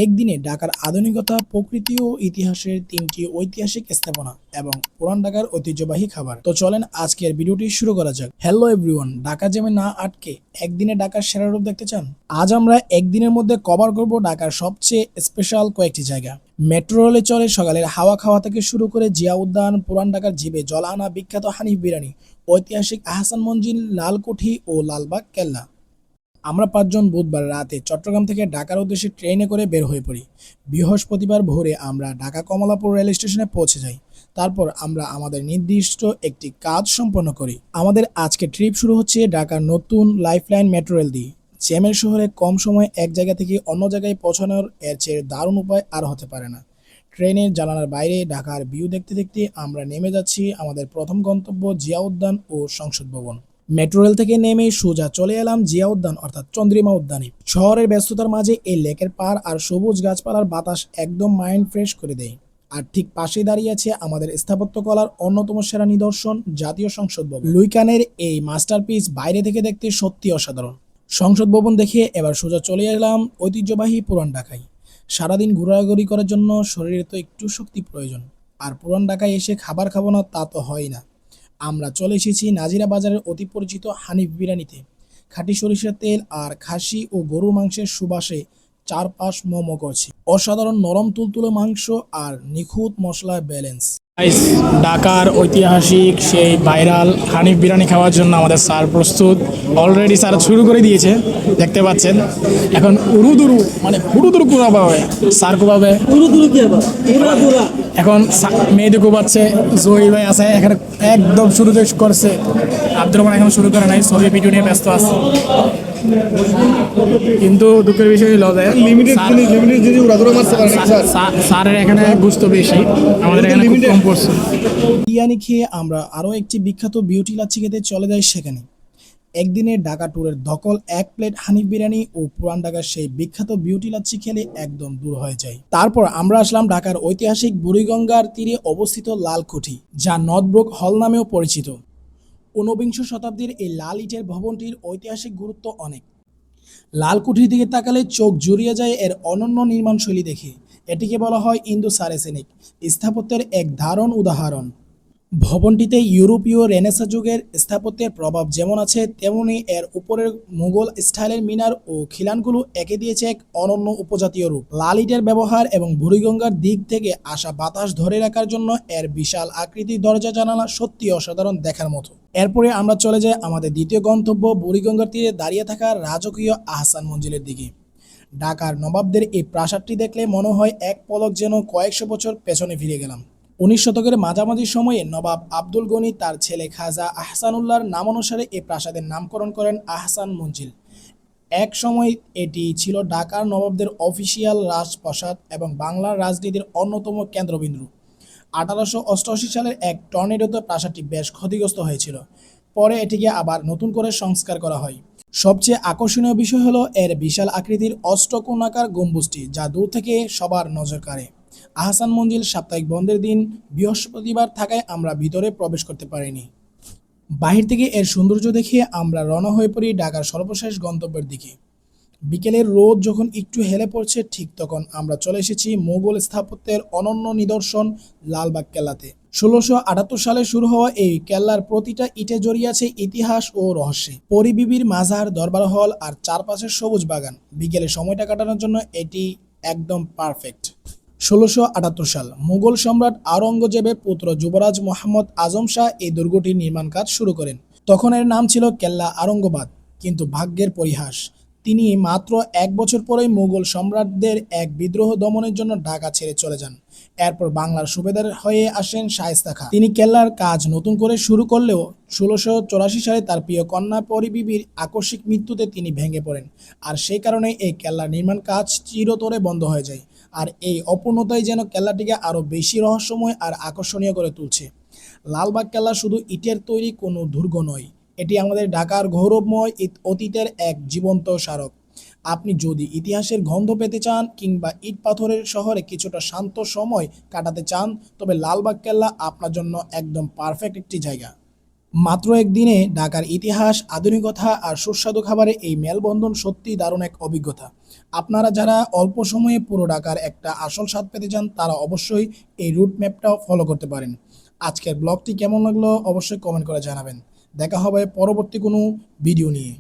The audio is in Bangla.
একদিনে ঢাকার আধুনিকতা, প্রকৃতি ও ইতিহাসের তিনটি ঐতিহাসিক স্থাপনা এবং পুরান ঢাকার ঐতিহ্যবাহী খাবার। তো চলেন আজকের ভিডিওটি শুরু করা যাক। হ্যালো এভরিওয়ান, ঢাকা জ্যামে না আটকে একদিনে ঢাকার সেরা রূপ দেখতে চান? আজ আমরা একদিনের মধ্যে কভার করব ঢাকার সবচেয়ে স্পেশাল কয়েকটি জায়গা। মেট্রো রেলে চলে সকালের হাওয়া খাওয়া থেকে শুরু করে জিয়া উদ্যান, পুরান ঢাকার জিবে জল আনা বিখ্যাত হানিফ বিরিয়ানি, ঐতিহাসিক আহসান মঞ্জিল, লালকুঠি ও লালবাগ কেল্লা। আমরা পাঁচজন বুধবার রাতে চট্টগ্রাম থেকে ঢাকার উদ্দেশ্যে ট্রেনে করে বের হয়ে পড়ি। বৃহস্পতিবার ভোরে আমরা ঢাকা কমলাপুর রেল স্টেশনে পৌঁছে যাই। তারপর আমরা আমাদের নির্দিষ্ট একটি কাজ সম্পন্ন করি। আমাদের আজকে ট্রিপ শুরু হচ্ছে ঢাকার নতুন লাইফলাইন মেট্রো রেল দিয়ে। জ্যামের শহরে কম সময় এক জায়গা থেকে অন্য জায়গায় পৌঁছানোর এর চেয়ে দারুণ উপায় আর হতে পারে না। ট্রেনের জানালার বাইরে ঢাকার ভিউ দেখতে দেখতে আমরা নেমে যাচ্ছি আমাদের প্রথম গন্তব্য জিয়া উদ্যান ও সংসদ ভবন। মেট্রো রেল থেকে নেমে সোজা চলে এলাম জিয়া উদ্যান অর্থাৎ চন্দ্রিমা উদ্যানে। শহরের ব্যস্ততার মাঝে এই লেকের পার আর সবুজ গাছপালার বাতাস একদম মাইন্ড ফ্রেশ করে দেয়। আর ঠিক পাশেই দাঁড়িয়ে আছে আমাদের স্থাপত্যকলার অন্যতম সেরা নিদর্শন জাতীয় সংসদ ভবন। লুইকানের এই মাস্টারপিস বাইরে থেকে দেখতে সত্যি অসাধারণ। সংসদ ভবন দেখে এবার সোজা চলে এলাম ঐতিহ্যবাহী পুরান ঢাকায়। সারাদিন ঘোরাঘুরি করার জন্য শরীরে তো একটু শক্তি প্রয়োজন, আর পুরান ঢাকায় এসে খাবার খাবো না তা তো হয় না। আমরা চলে এসেছি নাজিরা বাজারের অতি পরিচিত হানিফ বিরিয়ানিতে। খাঁটি সরিষার তেল আর খাসি ও গরুর মাংসের সুবাসে চারপাশ মোমো করছে। অসাধারণ নরম তুলতুলে মাংস আর নিখুঁত মশলার ব্যালেন্স। ঢাকার ঐতিহাসিক সেই ভাইরাল হানিফ বিরিয়ানি খাওয়ার জন্য আমাদের স্যার প্রস্তুত। অলরেডি স্যার শুরু করে দিয়েছে, দেখতে পাচ্ছেন। এখন উরুদুরু মানে হুড়ুদুরু কুড়াবে, স্যার কুড়াবে এখন মেয়েদের কুবাচ্ছে। জয়ী ভাই আছে এখানে, একদম শুরু করছে। আব্দুর রহমান এখন শুরু করে নাই, ছবি ভিডিও নিয়ে ব্যস্ত আছে। কিন্তু দুঃখের বিষয় হলো স্যারের এখানে গুস্ত বেশি, আমাদের এখানে খুব কম পড়ছে। বিরিয়ানি খেয়ে আমরা আরও একটি বিখ্যাত বিউটি লাচ্ছি খেতে চলে যাই সেখানে। একদিনে ঢাকা ট্যুরের ধকল এক প্লেট হানিফ বিরিয়ানি ও পুরান ঢাকার সেই বিখ্যাত বিউটি লাচ্ছি খেলে একদম দূর হয়ে যায়। তারপর আমরা আসলাম ঢাকার ঐতিহাসিক বুড়িগঙ্গার তীরে অবস্থিত লালকুঠি, যা নর্থব্রুক হল নামেও পরিচিত। ঊনবিংশ শতাব্দীর এই লাল ইটের ভবনটির ঐতিহাসিক গুরুত্ব অনেক। লালকুঠির দিকে তাকালে চোখ জুড়িয়ে যায় এর অনন্য নির্মাণশৈলী দেখে। এটিকে বলা হয় ইন্দো সারেসেনিক স্থাপত্যের এক দারুণ উদাহরণ। ভবনটিতে ইউরোপীয় রেনেসা যুগের স্থাপত্যের প্রভাব যেমন আছে, তেমনি এর উপরের মুঘল স্টাইলের মিনার ও খিলানগুলো এঁকে দিয়েছে এক অনন্য উপজাতীয় রূপ। লাল ইটের ব্যবহার এবং বুড়িগঙ্গার দিক থেকে আসা বাতাস ধরে রাখার জন্য এর বিশাল আকৃতির দরজা জানালা সত্যি অসাধারণ দেখার মতো। এরপরে আমরা চলে যাই আমাদের দ্বিতীয় গন্তব্য বুড়িগঙ্গার তীরে দাঁড়িয়ে থাকা রাজকীয় আহসান মঞ্জিলের দিকে। ঢাকার নবাবদের এই প্রাসাদটি দেখলে মনে হয় এক পলক যেন কয়েকশো বছর পেছনে ফিরে গেলাম। 19 শতকের মাঝামাঝি সময়ে নবাব আব্দুল গনি তার ছেলে খাজা আহসানুল্লাহর নামানুসারে এই প্রাসাদের নামকরণ করেন আহসান মঞ্জিল। এক সময় এটি ছিল ঢাকার নবাবদের অফিসিয়াল রাজপ্রাসাদ এবং বাংলার রাজনীতির অন্যতম কেন্দ্রবিন্দু। 1888 সালের এক টর্নেডোতে প্রাসাদটি বেশ ক্ষতিগ্রস্ত হয়েছিল। পরে এটিকে আবার নতুন করে সংস্কার করা হয়। সবচেয়ে আকর্ষণীয় বিষয় হলো এর বিশাল আকৃতির অষ্টকোণাকার গম্বুজটি, যা দূর থেকে সবার নজর কাড়ে। আহসান মঞ্জিল সাপ্তাহিক বন্ধের দিন বৃহস্পতিবার থাকায় আমরা ভিতরে প্রবেশ করতে পারিনি। বাহির থেকে এর সৌন্দর্য দেখে আমরা রওনা হয়ে পড়ি ঢাকার সর্বশেষ গন্তব্যের দিকে। বিকেলের রোদ যখন একটু হেলে পড়ছে, ঠিক তখন আমরা চলে এসেছি মোগল স্থাপত্যের অনন্য নিদর্শন লালবাগ কেল্লাতে। 1678 সালে শুরু হওয়া এই কেল্লার প্রতিটা ইটে জড়িয়ে আছে ইতিহাস ও রহস্যে। পরিবিবির মাজার, দরবার হল আর চারপাশের সবুজ বাগান। বিকেলে সময়টা কাটানোর জন্য এটি একদম পারফেক্ট। 1678 সাল মুঘল সম্রাট আওরঙ্গজেবের পুত্র যুবরাজ মোহাম্মদ আজম শাহ এই দুর্গটির নির্মাণ কাজ শুরু করেন। তখন এর নাম ছিল কেল্লা আওরঙ্গাবাদ, কিন্তু ভাগ্যের পরিহাস, তিনি মাত্র 1 বছর পরেই মুঘল সম্রাটদের এক বিদ্রোহ দমনের জন্য ঢাকা ছেড়ে চলে যান। এরপর বাংলার সুবেদার হয়ে আসেন শায়েস্তা খাঁ। তিনি কেল্লার কাজ নতুন করে শুরু করলেও 1684 সালে তার প্রিয় কন্যা পরিবিবির আকস্মিক মৃত্যুতে তিনি ভেঙে পড়েন, আর সেই কারণে এই কেল্লার নির্মাণ কাজ চিরতরে বন্ধ হয়ে যায়। আর এই অপূর্ণতাই যেন কেল্লাটিকে আরও বেশি রহস্যময় আর আকর্ষণীয় করে তুলছে। লালবাগ কেল্লা শুধু ইটের তৈরি কোনো দুর্গ নয়, এটি আমাদের ঢাকার গৌরবময় অতীতের এক জীবন্ত স্মারক। আপনি যদি ইতিহাসের গন্ধ পেতে চান কিংবা ইট পাথরের শহরে কিছুটা শান্ত সময় কাটাতে চান, তবে লালবাগ কেল্লা আপনার জন্য একদম পারফেক্ট একটি জায়গা। মাত্র একদিনে ঢাকার ইতিহাস, আধুনিকতা আর সুস্বাদু খাবারে এই মেলবন্ধন সত্যিই দারুণ এক অভিজ্ঞতা। আপনারা যারা অল্প সময়ে পুরো ঢাকার একটা আসল স্বাদ পেতে চান তারা অবশ্যই এই রুট ম্যাপটাও ফলো করতে পারেন। আজকের ব্লগটি কেমন লাগলো অবশ্যই কমেন্ট করে জানাবেন। দেখা হবে পরবর্তী কোনো ভিডিও নিয়ে।